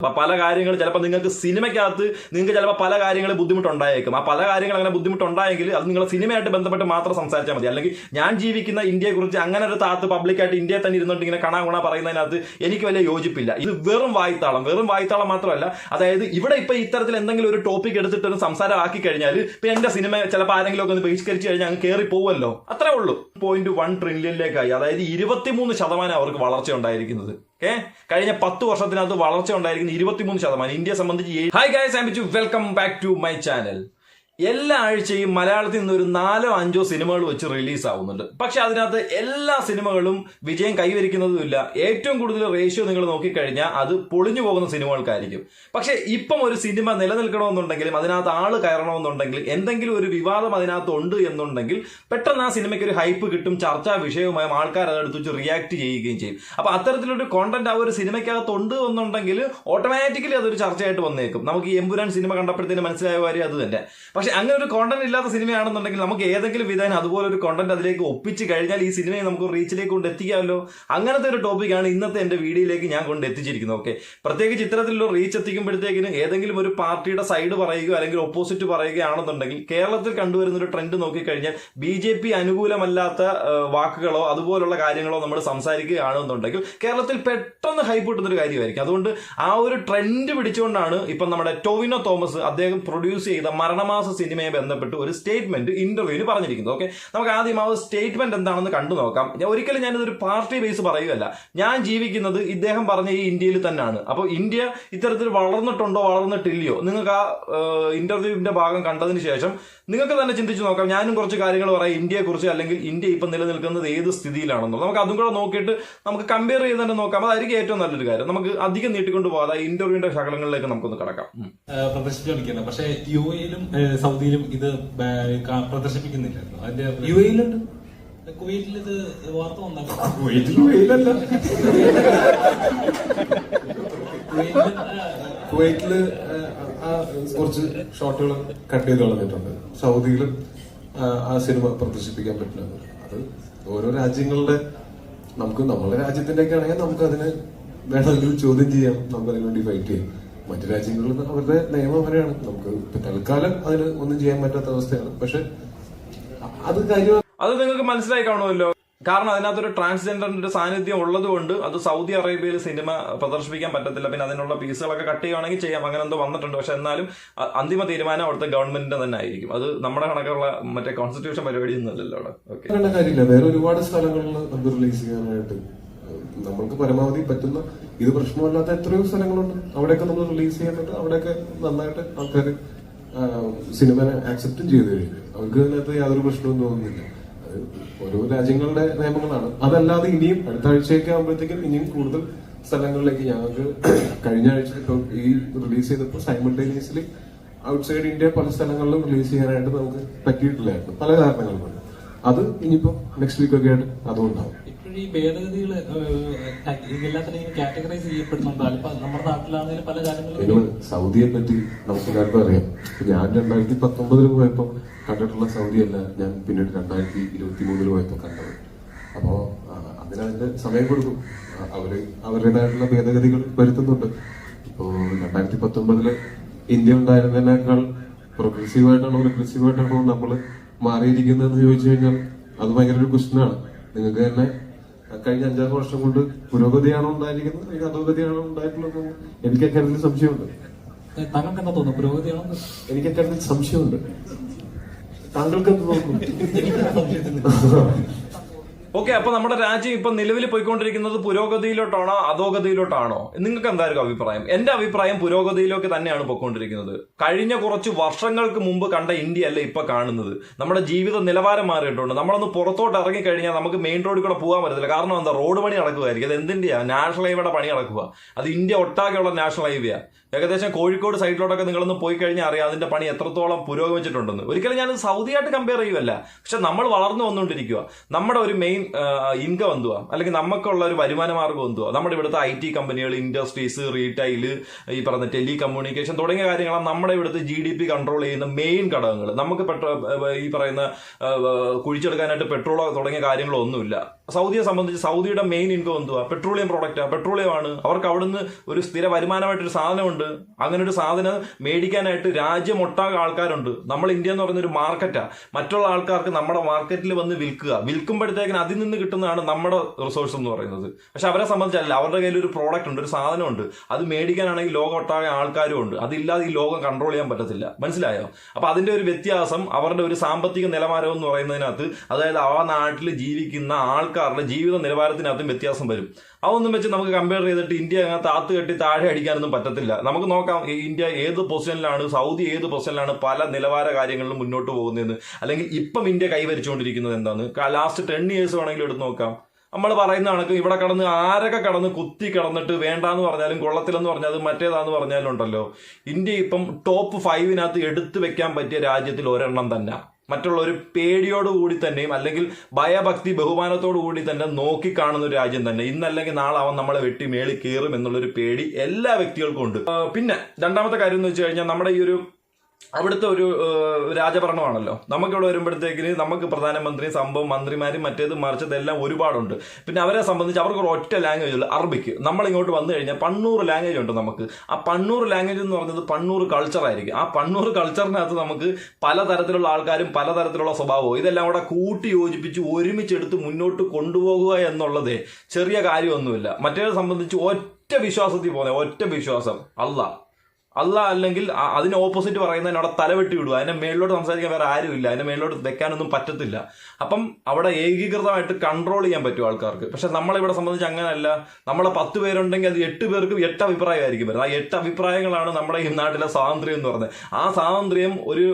അപ്പൊ പല കാര്യങ്ങൾ ചിലപ്പോൾ നിങ്ങൾക്ക് സിനിമയ്ക്കകത്ത് നിങ്ങൾക്ക് ചിലപ്പോൾ പല കാര്യങ്ങൾ ബുദ്ധിമുട്ടുണ്ടായേക്കും. ആ പല കാര്യങ്ങൾ അങ്ങനെ ബുദ്ധിമുട്ടുണ്ടായെങ്കിൽ അത് നിങ്ങൾ സിനിമയായിട്ട് ബന്ധപ്പെട്ട് മാത്രം സംസാരിച്ചാൽ മതി. അല്ലെങ്കിൽ ഞാൻ ജീവിക്കുന്ന ഇന്ത്യയെക്കുറിച്ച് അങ്ങനെ ഒരു താത്ത് പബ്ലിക്കായിട്ട് ഇന്ത്യയിൽ തന്നെ ഇരുന്നുകൊണ്ട് ഇങ്ങനെ കണാ പറയുന്നതിനകത്ത് എനിക്ക് വലിയ യോജിപ്പില്ല. ഇത് വെറും വായ്ത്താളം മാത്രമല്ല. അതായത് ഇവിടെ ഇപ്പൊ ഇത്തരത്തിൽ എന്തെങ്കിലും ഒരു ടോപ്പിക് എടുത്തിട്ട് ഒരു സംസാരമാക്കി കഴിഞ്ഞാൽ ഇപ്പൊ എന്റെ സിനിമ ചിലപ്പോൾ ആരെങ്കിലും ഒക്കെ ഒന്ന് ബഹിഷ്കരിച്ച് കഴിഞ്ഞാൽ അങ്ങ് കയറി പോവല്ലോ. അത്രേ ഉള്ളൂ. 1 ട്രില്യണിലേക്കായി. അതായത് 23% അവർക്ക് വളർച്ച ഉണ്ടായിരിക്കുന്നത്. കഴിഞ്ഞ 10 വർഷത്തിനകത്ത് വളർച്ച ഉണ്ടായിരിക്കുന്നത് 23%. ഇന്ത്യയെ സംബന്ധിച്ച്. Hi guys, I am Biju. Welcome back to my channel. എല്ലാ ആഴ്ചയും മലയാളത്തിൽ നിന്ന് ഒരു 4-5 സിനിമകൾ വെച്ച് റിലീസ് ആവുന്നുണ്ട്. പക്ഷെ അതിനകത്ത് എല്ലാ സിനിമകളും വിജയം കൈവരിക്കുന്നതുമില്ല. ഏറ്റവും കൂടുതൽ റേഷ്യോ നിങ്ങൾ നോക്കിക്കഴിഞ്ഞാൽ അത് പൊളിഞ്ഞു പോകുന്ന സിനിമകൾക്കായിരിക്കും. പക്ഷെ ഇപ്പം ഒരു സിനിമ നിലനിൽക്കണമെന്നുണ്ടെങ്കിലും അതിനകത്ത് ആള് കയറണമെന്നുണ്ടെങ്കിൽ എന്തെങ്കിലും ഒരു വിവാദം അതിനകത്ത് ഉണ്ട് എന്നുണ്ടെങ്കിൽ പെട്ടെന്ന് ആ സിനിമയ്ക്ക് ഒരു ഹൈപ്പ് കിട്ടും, ചർച്ചാ വിഷയവുമായും ആൾക്കാർ അതെടുത്ത് വെച്ച് റിയാക്ട് ചെയ്യുകയും ചെയ്യും. അപ്പൊ അത്തരത്തിലൊരു കോണ്ടന്റ് ആ ഒരു സിനിമയ്ക്കകത്ത് ഉണ്ട് എന്നുണ്ടെങ്കിൽ ഓട്ടോമാറ്റിക്കലി അതൊരു ചർച്ചയായിട്ട് വന്നേക്കും. നമുക്ക് എമ്പുരാൻ സിനിമ കണ്ടപ്പോഴത്തേന് മനസ്സിലായ കാര്യം അത് തന്നെ. പക്ഷെ അങ്ങനെ ഒരു കോണ്ടന്റ് ഇല്ലാത്ത സിനിമയാണെന്നുണ്ടെങ്കിൽ നമുക്ക് ഏതെങ്കിലും വിധേന അതുപോലെ ഒരു കോണ്ടന്റ് അതിലേക്ക് ഒപ്പിച്ച് കഴിഞ്ഞാൽ ഈ സിനിമയെ നമുക്ക് റീച്ചിലേക്ക് കൊണ്ട് എത്തിക്കാമല്ലോ. അങ്ങനത്തെ ഒരു ടോപ്പിക്കാണ് ഇന്നത്തെ എന്റെ വീഡിയോയിലേക്ക് ഞാൻ കൊണ്ട് എത്തിച്ചിരിക്കുന്നത്. ഓക്കെ, പ്രത്യേകിച്ച് ഇത്തരത്തിലുള്ള റീച്ച് എത്തിക്കുമ്പോഴത്തേക്കിന് ഏതെങ്കിലും ഒരു പാർട്ടിയുടെ സൈഡ് പറയുകയോ അല്ലെങ്കിൽ ഓപ്പോസിറ്റ് പറയുകയാണെന്നുണ്ടെങ്കിൽ കേരളത്തിൽ കണ്ടുവരുന്ന ഒരു ട്രെൻഡ് നോക്കിക്കഴിഞ്ഞാൽ BJP അനുകൂലമല്ലാത്ത വാക്കുകളോ അതുപോലുള്ള കാര്യങ്ങളോ നമ്മൾ സംസാരിക്കുകയാണെന്നുണ്ടെങ്കിൽ കേരളത്തിൽ പെട്ടെന്ന് ഹൈപ്പ് കിട്ടുന്ന ഒരു കാര്യമായിരിക്കും. അതുകൊണ്ട് ആ ഒരു ട്രെൻഡ് പിടിച്ചുകൊണ്ടാണ് ഇപ്പം നമ്മുടെ ടൊവിനോ തോമസ് അദ്ദേഹം പ്രൊഡ്യൂസ് ചെയ്ത മരണമാസ സിനിമയെ ബന്ധപ്പെട്ട് ഒരു സ്റ്റേറ്റ്മെന്റ് ഇന്റർവ്യൂവിന് പറഞ്ഞിരിക്കുന്നത്. ഓക്കെ, നമുക്ക് ആദ്യം ആ സ്റ്റേറ്റ്മെന്റ് എന്താണെന്ന് കണ്ടു നോക്കാം. ഒരിക്കലും ഞാനിതൊരു പാർട്ടി ബേസ് പറയുകയല്ല. ഞാൻ ജീവിക്കുന്നത് ഇദ്ദേഹം പറഞ്ഞ ഈ ഇന്ത്യയിൽ തന്നെയാണ്. അപ്പോൾ ഇന്ത്യ ഇത്തരത്തിൽ വളർന്നിട്ടുണ്ടോ വളർന്നിട്ടില്ലയോ നിങ്ങൾക്ക് ആ ഇന്റർവ്യൂവിന്റെ ഭാഗം കണ്ടതിന് ശേഷം നിങ്ങൾക്ക് തന്നെ ചിന്തിച്ചു നോക്കാം. ഞാനും കുറച്ച് കാര്യങ്ങൾ പറയാം ഇന്ത്യയെക്കുറിച്ച്, അല്ലെങ്കിൽ ഇന്ത്യ ഇപ്പം നിലനിൽക്കുന്നത് ഏത് സ്ഥിതിയിലാണെന്നോ നമുക്ക് അതും കൂടെ നോക്കിയിട്ട് നമുക്ക് കമ്പയർ ചെയ്ത് തന്നെ നോക്കാം. അതായിരിക്കും ഏറ്റവും നല്ലൊരു കാര്യം. നമുക്ക് അധികം നീട്ടിക്കൊണ്ട് പോകാതെ ഇന്റർവ്യൂവിന്റെ ശകലങ്ങളിലേക്ക് നമുക്കൊന്ന് കടക്കാം. പ്രദർശിപ്പിച്ചുകൊണ്ടിരിക്കുന്നത്. പക്ഷേ UAE-ലും സൗദിയിലും ഇത് പ്രദർശിപ്പിക്കുന്നില്ലായിരുന്നു. അതിന്റെ UAE-ലുണ്ട്, കുവൈറ്റിൽ ഇത് വാർത്ത വന്നാലും കുവൈറ്റില് കുറച്ച് ഷോട്ടുകൾ കട്ട് ചെയ്ത് കളഞ്ഞിട്ടുണ്ട്. സൗദിയിലും ആ സിനിമ പ്രദർശിപ്പിക്കാൻ പറ്റില്ല. അത് ഓരോ രാജ്യങ്ങളുടെ നമുക്ക് നമ്മുടെ രാജ്യത്തിന്റെ ഒക്കെ ആണെങ്കിൽ നമുക്ക് അതിന് വേണമെങ്കിൽ ചോദ്യം ചെയ്യാം, നമുക്ക് അതിനു വേണ്ടി ഫൈറ്റ് ചെയ്യാം. മറ്റു രാജ്യങ്ങളിൽ അവരുടെ നിയമം അങ്ങനെയാണ്. നമുക്ക് തൽക്കാലം അതിന് ഒന്നും ചെയ്യാൻ പറ്റാത്ത അവസ്ഥയാണ്. പക്ഷെ അത് നിങ്ങൾക്ക് മനസ്സിലായി കാണുമല്ലോ. കാരണം അതിനകത്തൊരു ട്രാൻസ്ജെൻഡറിന്റെ സാന്നിധ്യം ഉള്ളത് കൊണ്ട് അത് സൗദി അറേബ്യയിൽ സിനിമ പ്രദർശിപ്പിക്കാൻ പറ്റത്തില്ല. പിന്നെ അതിനുള്ള പീസുകളൊക്കെ കട്ട് ചെയ്യുകയാണെങ്കിൽ ചെയ്യാം. അങ്ങനെ എന്തോ വന്നിട്ടുണ്ട്. പക്ഷെ എന്നാലും അന്തിമ തീരുമാനം അവിടുത്തെ ഗവൺമെന്റിന്റെ തന്നെ ആയിരിക്കും. അത് നമ്മുടെ കണക്കുള്ള മറ്റേ കോൺസ്റ്റിറ്റ്യൂഷൻ പരിപാടി ഒന്നുമല്ലല്ലോ അവിടെ. ഓക്കെ, കാര്യമില്ല. വേറെ ഒരുപാട് സ്ഥലങ്ങളിൽ നമുക്ക് റിലീസ് ചെയ്യാനായിട്ട് നമ്മൾക്ക് പരമാവധി പറ്റുന്ന, ഇത് പ്രശ്നമല്ലാത്ത എത്രയോ സ്ഥലങ്ങളുണ്ട്. അവിടെയൊക്കെ നമ്മൾ റിലീസ് ചെയ്യാൻ പറ്റും. അവിടെയൊക്കെ നന്നായിട്ട് ആൾക്കാർ സിനിമനെ ആക്സെപ്റ്റും ചെയ്ത് കഴിഞ്ഞു. അവർക്ക് അതിനകത്ത് യാതൊരു പ്രശ്നവും തോന്നുന്നില്ല. ഓരോ രാജ്യങ്ങളുടെ നിയമങ്ങളാണ്. അതല്ലാതെ ഇനിയും അടുത്ത ആഴ്ചയൊക്കെ ആകുമ്പോഴത്തേക്കും ഇനിയും കൂടുതൽ സ്ഥലങ്ങളിലേക്ക് ഞങ്ങൾക്ക് കഴിഞ്ഞ ആഴ്ച ഈ റിലീസ് ചെയ്തപ്പോൾ സൈമൾട്ടേനിയസ്ലി ഔട്ട്സൈഡ് ഇന്ത്യ പല സ്ഥലങ്ങളിലും റിലീസ് ചെയ്യാനായിട്ട് നമുക്ക് പറ്റിയിട്ടില്ലായിരുന്നു, പല കാരണങ്ങൾ കൊണ്ട്. അത് ഇനിയിപ്പോ നെക്സ്റ്റ് വീക്ക് ഒക്കെ ആയിട്ട് അതുകൊണ്ടാവും. ഈ ഭേദഗതികൾ എല്ലാത്തിനും കാറ്റഗറൈസ് ചെയ്യപ്പെടുന്നുണ്ടോ? നമ്മുടെ നാട്ടിലാണെങ്കിലും പല കാര്യങ്ങളും. സൗദിയെ പറ്റി നമുക്ക് എല്ലാവർക്കും അറിയാം. ഞാൻ 2019 പോയപ്പോ കണ്ടിട്ടുള്ള സൗദിയല്ല ഞാൻ പിന്നീട് 2023 പോയപ്പോ കണ്ടത്. അപ്പോ അതിനതിന്റെ സമയം കൊടുക്കും. അവരുടേതായിട്ടുള്ള ഭേദഗതികൾ വരുത്തുന്നുണ്ട്. ഇപ്പോ 2019 ഇന്ത്യ ഉണ്ടായിരുന്നതിനേക്കാൾ പ്രോഗ്രസീവായിട്ടാണോ റിഗ്രസീവായിട്ടാണോ നമ്മൾ മാറിയിരിക്കുന്നതെന്ന് ചോദിച്ചു കഴിഞ്ഞാൽ അത് ഭയങ്കര ഒരു ക്വസ്റ്റ്യനാണ്. നിങ്ങൾക്ക് തന്നെ കഴിഞ്ഞ 5-6 വർഷം കൊണ്ട് പുരോഗതിയാണോ ഉണ്ടായിരിക്കുന്നത് അല്ലെങ്കിൽ അധോഗതിയാണോ ഉണ്ടായിട്ടുള്ളത്? എനിക്ക് അക്കാര്യത്തിൽ സംശയമുണ്ട്. താങ്കൾക്ക് എന്താ തോന്നുന്നു, പുരോഗതിയാണോ? എനിക്ക് അക്കാര്യത്തിൽ സംശയമുണ്ട്. താങ്കൾക്ക് എന്ത് തോന്നുന്നു? ഓക്കെ, അപ്പൊ നമ്മുടെ രാജ്യം ഇപ്പൊ നിലവിൽ പോയിക്കൊണ്ടിരിക്കുന്നത് പുരോഗതിയിലോട്ടാണോ അധോഗതിയിലോട്ടാണോ? നിങ്ങൾക്ക് എന്തായിരിക്കും അഭിപ്രായം? എന്റെ അഭിപ്രായം പുരോഗതിയിലേക്ക് തന്നെയാണ് പോയിക്കൊണ്ടിരിക്കുന്നത്. കഴിഞ്ഞ കുറച്ച് വർഷങ്ങൾക്ക് മുമ്പ് കണ്ട ഇന്ത്യ അല്ല ഇപ്പൊ കാണുന്നത്. നമ്മുടെ ജീവിത നിലവാരം മാറിയിട്ടുണ്ട്. നമ്മളൊന്ന് പുറത്തോട്ട് ഇറങ്ങിക്കഴിഞ്ഞാൽ നമുക്ക് മെയിൻ റോഡിൽ കൂടെ പോകാൻ പറ്റത്തില്ല. കാരണം എന്താ, റോഡ് പണി നടക്കുമായിരിക്കും. അത് എന്തിന്റെയാ? നാഷണൽ ഹൈവേയുടെ പണി നടക്കുക. അത് ഇന്ത്യ ഒട്ടാകെയുള്ള നാഷണൽ ഹൈവേയാ. ഏകദേശം കോഴിക്കോട് സൈഡിലോട്ടൊക്കെ നിങ്ങളൊന്ന് പോയി കഴിഞ്ഞാൽ അറിയാം അതിന്റെ പണി എത്രത്തോളം പുരോഗമിച്ചിട്ടുണ്ടെന്ന്. ഒരിക്കലും ഞാൻ സൗദിയായിട്ട് കമ്പയർ ചെയ്യുമല്ല. പക്ഷെ നമ്മൾ വളർന്നു വന്നുകൊണ്ടിരിക്കുക. നമ്മുടെ ഒരു മെയിൻ ഇൻകം എന്തുവാ, അല്ലെങ്കിൽ നമുക്കുള്ള ഒരു വരുമാന മാർഗം എന്തുവാ? നമ്മുടെ ഇവിടുത്തെ IT കമ്പനികൾ, ഇൻഡസ്ട്രീസ്, റീറ്റെയില്, ഈ പറഞ്ഞ ടെലി കമ്മ്യൂണിക്കേഷൻ തുടങ്ങിയ കാര്യങ്ങളാണ് നമ്മുടെ ഇവിടുത്തെ GDP കൺട്രോൾ ചെയ്യുന്ന മെയിൻ ഘടകങ്ങൾ. നമുക്ക് ഈ പറയുന്ന കുഴിച്ചെടുക്കാനായിട്ട് പെട്രോളോ തുടങ്ങിയ കാര്യങ്ങളോ ഒന്നുമില്ല. സൗദിയെ സംബന്ധിച്ച് സൗദിയുടെ മെയിൻ ഇൻകം എന്തുവാ? പെട്രോളിയം പ്രോഡക്റ്റാണ്, പെട്രോളിയമാണ്. അവർക്ക് അവിടുന്ന് ഒരു സ്ഥിര വരുമാനമായിട്ടൊരു സാധനമുണ്ട്. അങ്ങനെ ഒരു സാധനം മേടിക്കാനായിട്ട് രാജ്യമൊട്ടാകെ ആൾക്കാരുണ്ട്. നമ്മൾ ഇന്ത്യ എന്ന് പറയുന്ന ഒരു മാർക്കറ്റാണ്. മറ്റുള്ള ആൾക്കാർക്ക് നമ്മുടെ മാർക്കറ്റിൽ വന്ന് വിൽക്കുമ്പോഴത്തേക്കിന് അതിൽ നിന്ന് കിട്ടുന്നതാണ് നമ്മുടെ റിസോഴ്സ് എന്ന് പറയുന്നത്. പക്ഷെ അവരെ സംബന്ധിച്ചല്ല, അവരുടെ കയ്യിൽ ഒരു പ്രോഡക്റ്റ് ഉണ്ട്, ഒരു സാധനമുണ്ട്. അത് മേടിക്കാനാണെങ്കിൽ ലോകം ഒട്ടാകെ ആൾക്കാരും ഉണ്ട്. അതില്ലാതെ ഈ ലോകം കൺട്രോൾ ചെയ്യാൻ പറ്റത്തില്ല. മനസ്സിലായോ? അപ്പൊ അതിന്റെ ഒരു വ്യത്യാസം അവരുടെ ഒരു സാമ്പത്തിക നിലവാരം എന്ന് പറയുന്നതിനകത്ത്, അതായത് ആ നാട്ടിൽ ജീവിക്കുന്ന ആൾക്കാരുടെ ജീവിത നിലവാരത്തിനകത്തും വ്യത്യാസം വരും. അതൊന്നും വെച്ച് നമുക്ക് കമ്പയർ ചെയ്തിട്ട് ഇന്ത്യ അങ്ങനെ താത്ത് കെട്ടി താഴെ അടിക്കാനൊന്നും പറ്റത്തില്ല. നമുക്ക് നോക്കാം ഇന്ത്യ ഏത് പൊസിഷനിലാണ്, സൗദി ഏത് പൊസിഷനിലാണ് പല നിലവാര കാര്യങ്ങളിലും മുന്നോട്ട് പോകുന്നതെന്ന്. അല്ലെങ്കിൽ ഇപ്പം ഇന്ത്യ കൈവരിച്ചുകൊണ്ടിരിക്കുന്നത് എന്താണ്? ലാസ്റ്റ് 10 years വേണമെങ്കിലും എടുത്ത് നോക്കാം. നമ്മൾ പറയുന്ന കണക്ക് ഇവിടെ കടന്ന് ആരൊക്കെ കടന്ന് കുത്തി കിടന്നിട്ട് വേണ്ടാന്ന് പറഞ്ഞാലും കൊള്ളത്തിലെന്ന് പറഞ്ഞാലും മറ്റേതാന്ന് പറഞ്ഞാലും ഉണ്ടല്ലോ, ഇന്ത്യ ഇപ്പം ടോപ്പ് 5 എടുത്തു വെക്കാൻ പറ്റിയ രാജ്യത്തിൽ ഒരെണ്ണം തന്നെ. മറ്റുള്ള ഒരു പേടിയോടുകൂടി തന്നെയും അല്ലെങ്കിൽ ഭയഭക്തി ബഹുമാനത്തോടു കൂടി തന്നെ നോക്കിക്കാണുന്ന ഒരു രാജ്യം തന്നെ. ഇന്നല്ലെങ്കിൽ നാളെ അവൻ നമ്മളെ വെട്ടി മേളിൽ കയറും എന്നുള്ളൊരു പേടി എല്ലാ വ്യക്തികൾക്കും ഉണ്ട്. പിന്നെ രണ്ടാമത്തെ കാര്യം എന്ന് വെച്ച് കഴിഞ്ഞാൽ നമ്മുടെ ഈ ഒരു അവിടുത്തെ ഒരു രാജഭരണമാണല്ലോ. നമുക്കിവിടെ വരുമ്പോഴത്തേക്കിന് നമുക്ക് പ്രധാനമന്ത്രിയും സംഭവം മന്ത്രിമാരും മറ്റേത് മറിച്ചതെല്ലാം ഒരുപാടുണ്ട്. പിന്നെ അവരെ സംബന്ധിച്ച് അവർക്ക് ഒരു ഒറ്റ ലാംഗ്വേജ് ഉള്ളു, അറബിക്ക്. നമ്മളിങ്ങോട്ട് വന്നു കഴിഞ്ഞാൽ 800 ലാംഗ്വേജ് ഉണ്ട് നമുക്ക്. ആ 800 ലാംഗ്വേജ് എന്ന് പറഞ്ഞത് 800 കൾച്ചറായിരിക്കും. ആ 800 കൾച്ചറിനകത്ത് നമുക്ക് പലതരത്തിലുള്ള ആൾക്കാരും പലതരത്തിലുള്ള സ്വഭാവവും ഇതെല്ലാം കൂടെ കൂട്ടി യോജിപ്പിച്ച് ഒരുമിച്ചെടുത്ത് മുന്നോട്ട് കൊണ്ടുപോകുക എന്നുള്ളത് ചെറിയ കാര്യമൊന്നുമില്ല. മറ്റേത് സംബന്ധിച്ച് ഒറ്റ വിശ്വാസത്തിൽ പോകുന്നത്, ഒറ്റ വിശ്വാസം അല്ല അല്ലെങ്കിൽ അതിന് ഓപ്പോസിറ്റ് പറയുന്നതിന് അവിടെ തലവെട്ടി വിടുക. അതിന്റെ മേളിലോട്ട് സംസാരിക്കാൻ വേറെ ആരുമില്ല, അതിന്റെ മേളിലോട്ട് വെക്കാനൊന്നും പറ്റത്തില്ല. അപ്പം അവിടെ ഏകീകൃതമായിട്ട് കൺട്രോൾ ചെയ്യാൻ പറ്റും ആൾക്കാർക്ക്. പക്ഷെ നമ്മളിവിടെ സംബന്ധിച്ച് അങ്ങനെയല്ല. നമ്മളെ 10 പേരുണ്ടെങ്കിൽ അത് 8 പേർക്കും 8 അഭിപ്രായമായിരിക്കും വരുന്നത്. ആ 8 അഭിപ്രായങ്ങളാണ് നമ്മുടെ ഈ നാട്ടിലെ സ്വാതന്ത്ര്യം എന്ന് പറയുന്നത്. ആ സ്വാതന്ത്ര്യം ഒരു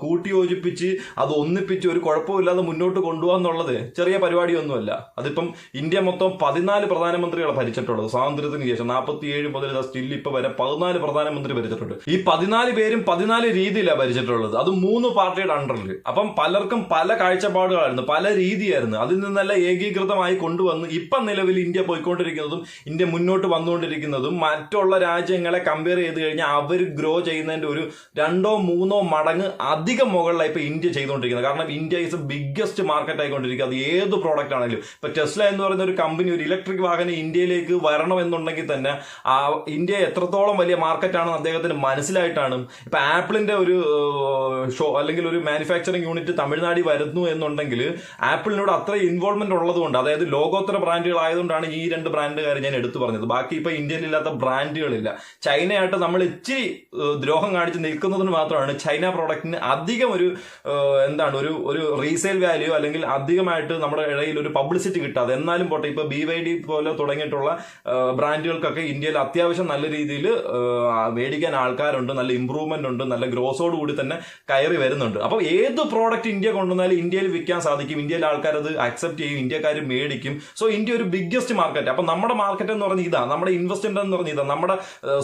കൂട്ടിയോജിപ്പിച്ച് അത് ഒന്നിപ്പിച്ച് ഒരു കുഴപ്പമില്ലാതെ മുന്നോട്ട് കൊണ്ടുപോകാന്നുള്ളത് ചെറിയ പരിപാടിയൊന്നുമല്ല. അതിപ്പം ഇന്ത്യ മൊത്തം 14 പ്രധാനമന്ത്രികളെ ഭരിച്ചിട്ടുള്ളത് സ്വാതന്ത്ര്യത്തിന് ശേഷം. 47 മുതൽ സ്റ്റിൽ ഇപ്പൊ വരെ 14 പ്രധാനമന്ത്രി ഭരിച്ചിട്ടുണ്ട്. ഈ 14 പേരും 14 രീതിയിലാണ് ഭരിച്ചിട്ടുള്ളത്. അത് 3 പാർട്ടിയുടെ അണ്ടറിൽ. അപ്പം പലർക്കും പല കാഴ്ചപ്പാടുകളായിരുന്നു, പല രീതിയായിരുന്നു. അതിൽ നിന്നെല്ലാം ഏകീകൃതമായി കൊണ്ടുവന്ന് ഇപ്പം നിലവിൽ ഇന്ത്യ പോയിക്കൊണ്ടിരിക്കുന്നതും ഇന്ത്യ മുന്നോട്ട് വന്നുകൊണ്ടിരിക്കുന്നതും മറ്റുള്ള രാജ്യങ്ങളെ കമ്പയർ ചെയ്ത് കഴിഞ്ഞാൽ അവർ ഗ്രോ ചെയ്യുന്നതിന്റെ ഒരു 2 or 3 മടങ്ങ് അധികം മുകളിലായി ഇപ്പൊ ഇന്ത്യ ചെയ്തുകൊണ്ടിരിക്കുന്നത്. കാരണം India is a biggest market ആയിക്കൊണ്ടിരിക്കുക. അത് ഏത് പ്രോഡക്റ്റ് ആണെങ്കിലും. ഇപ്പൊ ടെസ്ല എന്ന് പറയുന്ന ഒരു കമ്പനി, ഒരു ഇലക്ട്രിക് വാഹനം ഇന്ത്യയിലേക്ക് വരണമെന്നുണ്ടെങ്കിൽ തന്നെ ഇന്ത്യ എത്രത്തോളം വലിയ മാർക്കറ്റാണ് അദ്ദേഹത്തിന് മനസ്സിലായിട്ടാണ്. ഇപ്പൊ ആപ്പിളിന്റെ ഒരു ഷോ അല്ലെങ്കിൽ ഒരു മാനുഫാക്ചറിങ് യൂണിറ്റ് തമിഴ്നാട്ടിൽ വരുന്നു എന്നുണ്ടെങ്കിൽ ആപ്പിളിനോട് അത്ര ഇൻവോൾവ്മെന്റ് ഉള്ളതുകൊണ്ട്, അതായത് ലോകോത്തര ബ്രാൻഡുകൾ ആയതുകൊണ്ടാണ് ഈ 2 ബ്രാൻഡുകാർ ഞാൻ എടുത്തു പറഞ്ഞത്. ബാക്കി ഇപ്പൊ ഇന്ത്യയിലില്ലാത്ത ബ്രാൻഡുകളില്ല. ചൈനയായിട്ട് നമ്മൾ ഇച്ചിരി ദ്രോഹം കാണിച്ച് നിൽക്കുന്നതിന് മാത്രമാണ് ചൈന പ്രോഡക്റ്റിന് അധികം ഒരു ഒരു റീസെയിൽ വാല്യൂ അല്ലെങ്കിൽ അധികമായിട്ട് നമ്മുടെ ഇടയിൽ ഒരു പബ്ലിസിറ്റി കിട്ടാതെ. എന്നാലും പോട്ടെ, ഇപ്പൊ BYD പോലെ തുടങ്ങിയിട്ടുള്ള ബ്രാൻഡുകൾക്കൊക്കെ ഇന്ത്യയിൽ അത്യാവശ്യം നല്ല രീതിയിൽ മേടിക്കാൻ ആൾക്കാരുണ്ട്, നല്ല ഇമ്പ്രൂവ്മെന്റ് ഉണ്ട്, നല്ല ഗ്രോസോട് കൂടി തന്നെ കയറി വരുന്നുണ്ട്. അപ്പൊ ഏത് പ്രോഡക്റ്റ് ഇന്ത്യ കൊണ്ടുവന്നാലും ഇന്ത്യയിൽ വിൽക്കാൻ സാധിക്കും. ഇന്ത്യയിലെ ആൾക്കാർ അത് അക്സെപ്റ്റ് ചെയ്യും, ഇന്ത്യക്കാർ മേടിക്കും. സോ ഇന്ത്യ ഒരു ബിഗ്ഗസ്റ്റ് മാർക്കറ്റ്. അപ്പൊ നമ്മുടെ മാർക്കറ്റ് എന്ന് പറഞ്ഞാൽ ഇതാ, നമ്മുടെ ഇൻവെസ്റ്റ്മെന്റ് എന്ന് പറഞ്ഞാൽ ഇതാ, നമ്മുടെ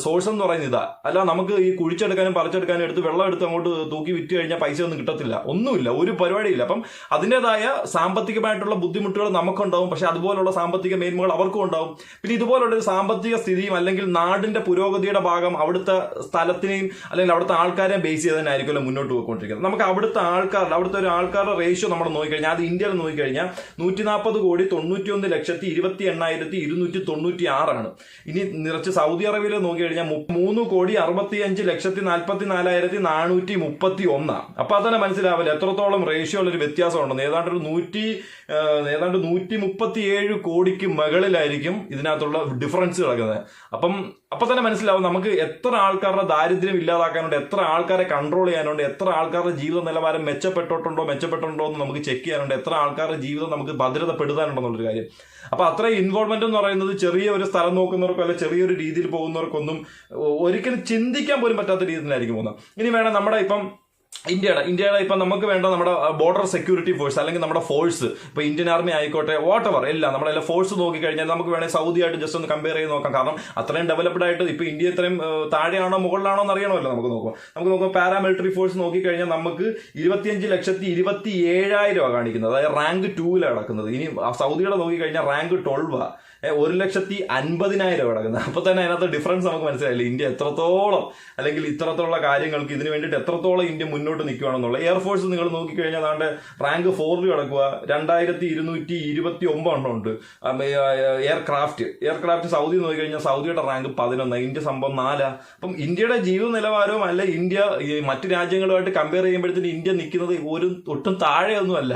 സോഴ്സ് എന്ന് പറയുന്നത് ഇതാ. അല്ല നമുക്ക് ഈ കുഴിച്ചെടുക്കാനും പറിച്ചെടുക്കാനും എടുത്ത് വെള്ളം എടുത്ത് അങ്ങോട്ട് തൂക്കി വിറ്റ് കഴിഞ്ഞാൽ പൈസ ഒന്നും കിട്ടത്തില്ല, ഒന്നുമില്ല, ഒരു പരിപാടിയില്ല. അപ്പം അതിൻ്റെതായ സാമ്പത്തികമായിട്ടുള്ള ബുദ്ധിമുട്ടുകൾ നമുക്കുണ്ടാവും. പക്ഷെ അതുപോലുള്ള സാമ്പത്തിക മേന്മകൾ അവർക്കും ഉണ്ടാവും. പിന്നെ ഇതുപോലുള്ള ഒരു സാമ്പത്തിക സ്ഥിതിയും അല്ലെങ്കിൽ നാടിന്റെ പുരോഗതിയുടെ ഭാഗം അവിടുത്തെ സ്ഥലത്തിനെയും അല്ലെങ്കിൽ അവിടുത്തെ ആൾക്കാരെയും ബേസ് ചെയ്തതിനായിരിക്കുമല്ലോ മുന്നോട്ട് പോയിക്കൊണ്ടിരിക്കുന്നത്. നമുക്ക് അവിടുത്തെ ഒരു ആൾക്കാരുടെ റേഷ്യോ നമ്മൾ നോക്കിക്കഴിഞ്ഞാൽ, അത് ഇന്ത്യയിൽ നോക്കിക്കഴിഞ്ഞാൽ 140,91,800,296 ഇനി നിറച്ച് സൗദി അറേബ്യയിൽ നോക്കിക്കഴിഞ്ഞാൽ 3,65,44,431. അപ്പൊ അതന്നെ മനസ്സിലാവില്ല എത്രത്തോളം റേഷ്യോ ഉള്ളൊരു വ്യത്യാസം ഉണ്ടെന്ന്. ഏതാണ്ട് 137 കോടിക്ക് മുകളിലായിരിക്കും ഇതിനകത്തുള്ള ഡിഫറൻസ് കിടക്കുന്നത്. അപ്പൊ തന്നെ മനസ്സിലാവും നമുക്ക് എത്ര ആൾക്കാരുടെ ദാരിദ്ര്യം ഇല്ലാതാക്കാനുണ്ട്, എത്ര ആൾക്കാരെ കൺട്രോൾ ചെയ്യാനുണ്ട്, എത്ര ആൾക്കാരുടെ ജീവിത നിലവാരം മെച്ചപ്പെട്ടിട്ടുണ്ടോ എന്ന് നമുക്ക് ചെക്ക് ചെയ്യാനുണ്ട്, എത്ര ആൾക്കാരുടെ ജീവിതം നമുക്ക് ഭദ്രതപ്പെടുത്താനുണ്ടെന്നുള്ളൊരു കാര്യം. അപ്പൊ അത്രയും ഇൻവോൾവ്മെന്റ് എന്ന് പറയുന്നത് ചെറിയ ഒരു സ്ഥലം നോക്കുന്നവർക്കോ അല്ലെ ചെറിയൊരു രീതിയിൽ പോകുന്നവർക്കൊന്നും ഒരിക്കലും ചിന്തിക്കാൻ പോലും പറ്റാത്ത രീതിയിലായിരിക്കും പോകുന്നത്. ഇനി വേണം നമ്മുടെ ഇപ്പം ഇന്ത്യയുടെ ഇപ്പൊ നമുക്ക് വേണ്ട നമ്മുടെ ബോർഡർ സെക്യൂരിറ്റി ഫോഴ്സ് അല്ലെങ്കിൽ നമ്മുടെ ഫോഴ്സ്, ഇപ്പൊ ഇന്ത്യൻ ആർമി ആയിക്കോട്ടെ, വാട്ടെവർ എല്ലാം നമ്മുടെ ഫോഴ്സ് നോക്കിക്കഴിഞ്ഞാൽ നമുക്ക് വേണമെങ്കിൽ സൗദി ആയിട്ട് ജസ്റ്റ് ഒന്ന് കമ്പയർ ചെയ്ത് നോക്കാം. കാരണം അത്രയും ഡെവലപ്ഡ് ആയിട്ട് ഇപ്പൊ ഇന്ത്യ ഇത്രയും താഴെയാണോ മുകളിലാണോ എന്ന് അറിയണമല്ലോ. നമുക്ക് നോക്കാം പാരാമിലിറ്ററി ഫോഴ്സ് നോക്കിക്കഴിഞ്ഞാൽ നമുക്ക് 25,27,000 കാണിക്കുന്നത്, അതായത് റാങ്ക് 2 കിടക്കുന്നത്. ഇനി സൗദിയുടെ നോക്കിക്കഴിഞ്ഞാൽ റാങ്ക് 12. 1,50,000 കിടക്കുന്നത്. അപ്പൊ തന്നെ അതിനകത്ത് ഡിഫറൻസ് നമുക്ക് മനസ്സിലായില്ല ഇന്ത്യ എത്രത്തോളം അല്ലെങ്കിൽ ഇത്തരത്തിലുള്ള കാര്യങ്ങൾക്ക് ഇതിന് വേണ്ടിയിട്ട് എത്രത്തോളം ഇന്ത്യ മുന്നോട്ട് നിൽക്കുകയാണെന്നുള്ള. എയർഫോഴ്സ് നിങ്ങൾ നോക്കിക്കഴിഞ്ഞാൽ അതാണ്ട് റാങ്ക് 4 കിടക്കുക, 2229 ഉണ്ട്. എയർക്രാഫ്റ്റ് സൗദി നോക്കിക്കഴിഞ്ഞാൽ സൗദിയുടെ റാങ്ക് 11, ഇന്ത്യ സംഭവം 4. അപ്പം ഇന്ത്യയുടെ ജീവിത നിലവാരവും അല്ല ഇന്ത്യ മറ്റു രാജ്യങ്ങളുമായിട്ട് കമ്പയർ ചെയ്യുമ്പോഴത്തേന് ഇന്ത്യ നിൽക്കുന്നത് ഒട്ടും താഴെയൊന്നുമല്ല.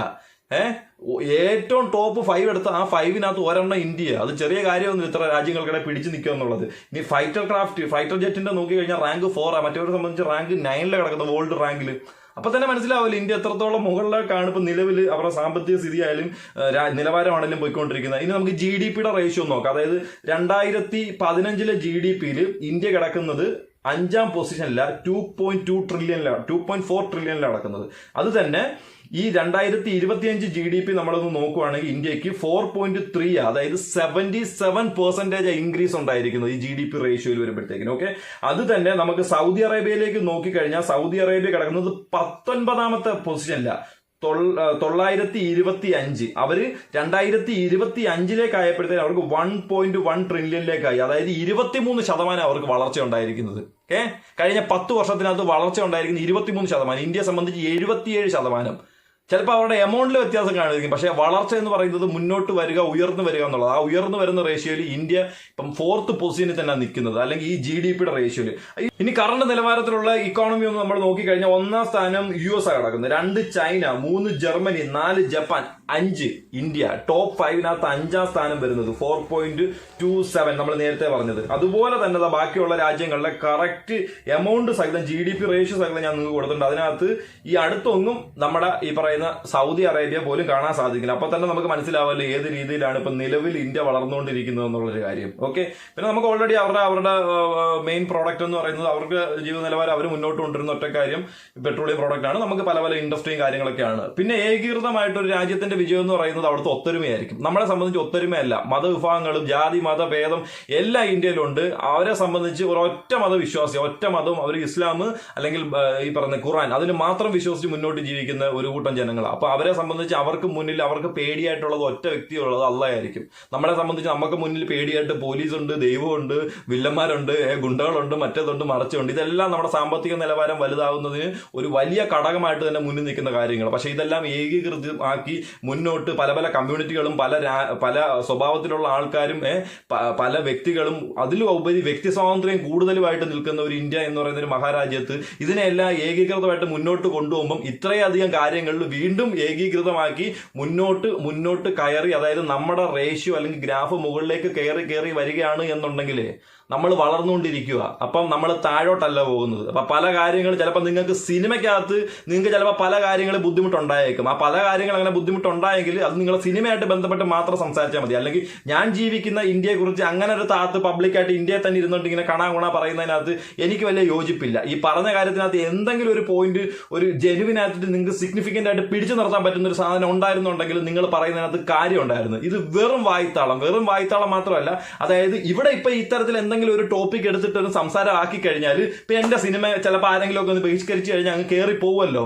ഏറ്റവും ടോപ്പ് 5 എടുത്ത ആ 5-നകത്ത് ഒരെണ്ണം ഇന്ത്യ. അത് ചെറിയ കാര്യമൊന്നും ഇത്ര രാജ്യങ്ങൾക്കിടെ പിടിച്ചു നിൽക്കുക എന്നുള്ളത്. ഇനി ഫൈറ്റർ ജെറ്റിന്റെ നോക്കിക്കഴിഞ്ഞാൽ റാങ്ക് 4, മറ്റവരെ സംബന്ധിച്ച് റാങ്ക് 9 കിടക്കുന്ന വേൾഡ് റാങ്കിൽ. അപ്പൊ തന്നെ മനസ്സിലാവില്ല ഇന്ത്യ എത്രത്തോളം മുകളിലേക്കാണ് ഇപ്പൊ നിലവിൽ അവരുടെ സാമ്പത്തിക സ്ഥിതി ആയാലും നിലവാരമാണെങ്കിലും പോയിക്കൊണ്ടിരിക്കുന്നത്. ഇനി നമുക്ക് GDP-യുടെ റേഷ്യോ നോക്കാം. അതായത് 2015 GDP-യിൽ ഇന്ത്യ കിടക്കുന്നത് 5ാം പൊസിഷനില്ല, 2.4 ട്രില്യണിലാണ് നടക്കുന്നത്. അത് തന്നെ ഈ 2025 GDP നമ്മളൊന്ന് നോക്കുവാണെങ്കിൽ ഇന്ത്യക്ക് 4.3, അതായത് 77% ഇൻക്രീസ് ഉണ്ടായിരിക്കുന്നത് ഈ GDP റേഷ്യോയിൽ വരുമ്പോഴത്തേക്കിന്. ഓക്കെ, അത് തന്നെ നമുക്ക് സൗദി അറേബ്യയിലേക്ക് നോക്കിക്കഴിഞ്ഞാൽ സൗദി അറേബ്യ കിടക്കുന്നത് 19ാമത്തെ പൊസിഷനില്ല, 925. അവര് 2025 ആയപ്പോഴത്തേക്ക് അവർക്ക് 1.1 ട്രില്യണിലേക്കായി. അതായത് 23% അവർക്ക് വളർച്ച ഉണ്ടായിരിക്കുന്നത്. കഴിഞ്ഞ 10 വർഷത്തിനകത്ത് വളർച്ച ഉണ്ടായിരിക്കുന്നത് 23%. ഇന്ത്യയെ സംബന്ധിച്ച് 77%. ചിലപ്പോൾ അവരുടെ എമൗണ്ടിൽ വ്യത്യാസം കാണിക്കും, പക്ഷേ വളർച്ച എന്ന് പറയുന്നത് മുന്നോട്ട് വരിക, ഉയർന്നു വരിക എന്നുള്ളത്. ആ ഉയർന്നു വരുന്ന റേഷ്യോയിൽ ഇന്ത്യ ഇപ്പം 4th പൊസിഷനിൽ തന്നെ നിൽക്കുന്നത്, അല്ലെങ്കിൽ ഈ GDP-യുടെ റേഷ്യോയിൽ. ഇനി കറണ്ട് നിലവാരത്തിലുള്ള ഇക്കോണമി ഒന്ന് നമ്മൾ നോക്കിക്കഴിഞ്ഞാൽ 1ാം സ്ഥാനം US കിടക്കുന്നത്, 2 China, 3 Germany, 4 Japan, 5 India. Top 5-നകത്ത് 5ാം സ്ഥാനം വരുന്നത് 4.27 നമ്മൾ നേരത്തെ പറഞ്ഞത്. അതുപോലെ തന്നെ ബാക്കിയുള്ള രാജ്യങ്ങളിലെ കറക്റ്റ് എമൗണ്ട് സഹിതം GDP റേഷ്യോ സഹിതം ഞാൻ നിങ്ങൾക്ക് കൊടുത്തിട്ടുണ്ട്. അതിനകത്ത് ഈ അടുത്തൊന്നും നമ്മുടെ ഈ പറയുന്ന സൗദി അറേബ്യ പോലും കാണാൻ സാധിക്കില്ല. അപ്പൊ തന്നെ നമുക്ക് മനസ്സിലാവല്ലോ ഏത് രീതിയിലാണ് ഇപ്പൊ നിലവിൽ ഇന്ത്യ വളർന്നുകൊണ്ടിരിക്കുന്നത് എന്നുള്ളൊരു കാര്യം. ഓക്കെ, പിന്നെ നമുക്ക് ഓൾറെഡി അവരുടെ മെയിൻ പ്രോഡക്റ്റ് എന്ന് പറയുന്നത് അവർക്ക് ജീവിത നിലവാരം അവർ മുന്നോട്ട് കൊണ്ടുവരുന്ന ഒറ്റ കാര്യം പെട്രോളിയം പ്രോഡക്റ്റ് ആണ്. നമുക്ക് പല പല ഇൻഡസ്ട്രിയും കാര്യങ്ങളൊക്കെയാണ്. പിന്നെ ഏകീകൃതമായിട്ടൊരു രാജ്യത്തിന്റെ വിജയം എന്ന് പറയുന്നത് അവിടുത്തെ ഒത്തൊരുമയായിരിക്കും. നമ്മളെ സംബന്ധിച്ച് ഒത്തൊരുമയല്ല, മതവിഭാഗങ്ങളും ജാതി മതഭേദം എല്ലാം ഇന്ത്യയിലുണ്ട്. അവരെ സംബന്ധിച്ച് ഒരൊറ്റ മതവിശ്വാസി, ഒറ്റ മതം, അവർ ഇസ്ലാം അല്ലെങ്കിൽ ഈ പറഞ്ഞ ഖുർആൻ, അതിന് മാത്രം വിശ്വസിച്ച് മുന്നോട്ട് ജീവിക്കുന്ന ഒരു കൂട്ടം ജനങ്ങൾ. അപ്പൊ അവരെ സംബന്ധിച്ച് അവർക്ക് മുന്നിൽ അവർക്ക് പേടിയായിട്ടുള്ളത് ഒറ്റ വ്യക്തിയുള്ളത് അള്ളാഹയായിരിക്കും. നമ്മളെ സംബന്ധിച്ച് നമുക്ക് മുന്നിൽ പേടിയായിട്ട് പോലീസുണ്ട്, ദൈവമുണ്ട്, വില്ലന്മാരുണ്ട്, ഗുണ്ടകളുണ്ട്, മറ്റേതുണ്ട്, മറച്ചുണ്ട്. ഇതെല്ലാം നമ്മുടെ സാമ്പത്തിക നിലവാരം വലുതാവുന്നതിന് ഒരു വലിയ ഘടകമായിട്ട് തന്നെ മുന്നിൽ നിൽക്കുന്ന കാര്യങ്ങൾ. പക്ഷെ ഇതെല്ലാം ഏകീകൃതമാക്കി മുന്നോട്ട് പല പല കമ്മ്യൂണിറ്റികളും പല സ്വഭാവത്തിലുള്ള ആൾക്കാരും പല വ്യക്തികളും അതിലുപരി വ്യക്തി സ്വാതന്ത്ര്യം കൂടുതലുമായിട്ട് നിൽക്കുന്ന ഒരു ഇന്ത്യ എന്ന് പറയുന്ന ഒരു മഹാരാജ്യത്ത് ഇതിനെല്ലാം ഏകീകൃതമായിട്ട് മുന്നോട്ട് കൊണ്ടുപോകുമ്പം ഇത്രയധികം കാര്യങ്ങളിൽ വീണ്ടും ഏകീകൃതമാക്കി മുന്നോട്ട് കയറി, അതായത് നമ്മുടെ റേഷ്യോ അല്ലെങ്കിൽ ഗ്രാഫ് മുകളിലേക്ക് കയറി വരികയാണ് എന്നുണ്ടെങ്കിൽ നമ്മൾ വളർന്നുകൊണ്ടിരിക്കുക. അപ്പം നമ്മൾ താഴോട്ടല്ല പോകുന്നത്. അപ്പൊ പല കാര്യങ്ങൾ ചിലപ്പോൾ നിങ്ങൾക്ക് സിനിമയ്ക്കകത്ത് ചിലപ്പോൾ പല കാര്യങ്ങൾ ബുദ്ധിമുട്ടുണ്ടായേക്കും. ആ പല കാര്യങ്ങൾ അങ്ങനെ ബുദ്ധിമുട്ടുണ്ടായെങ്കിൽ അത് നിങ്ങൾ സിനിമയായിട്ട് ബന്ധപ്പെട്ട് മാത്രം സംസാരിച്ചാൽ മതി. അല്ലെങ്കിൽ ഞാൻ ജീവിക്കുന്ന ഇന്ത്യയെ കുറിച്ച് അങ്ങനെ ഒരു താത്ത് പബ്ലിക്കായിട്ട് ഇന്ത്യയെ തന്നെ ഇരുന്നുകൊണ്ട് ഇങ്ങനെ കണാ പറയുന്നതിനകത്ത് എനിക്ക് വലിയ യോജിപ്പില്ല. ഈ പറഞ്ഞ കാര്യത്തിനകത്ത് എന്തെങ്കിലും ഒരു പോയിന്റ്, ഒരു ജെനുവിനായിട്ട് നിങ്ങൾക്ക് സിഗ്നിഫിക്കന്റ് ആയിട്ട് പിടിച്ചു നിർത്താൻ പറ്റുന്ന ഒരു സാധനം ഉണ്ടായിരുന്നുണ്ടെങ്കിൽ നിങ്ങൾ പറയുന്നതിനകത്ത് കാര്യം ഉണ്ടായിരുന്നു. ഇത് വെറും വായ്ത്താളം മാത്രമല്ല. അതായത് ഇവിടെ ഇപ്പൊ ഇത്തരത്തിൽ എന്തെങ്കിലും ഒരു ടോപ്പിക് എടുത്തിട്ട് ഒരു സംസാരം ആക്കി കഴിഞ്ഞാൽ ഇപ്പൊ എന്റെ സിനിമ ചിലപ്പോൾ ആരെങ്കിലും ഒക്കെ ഒന്ന് ബഹിഷ്കരിച്ചു കഴിഞ്ഞാൽ അങ്ങ് കയറി പോവുമല്ലോ.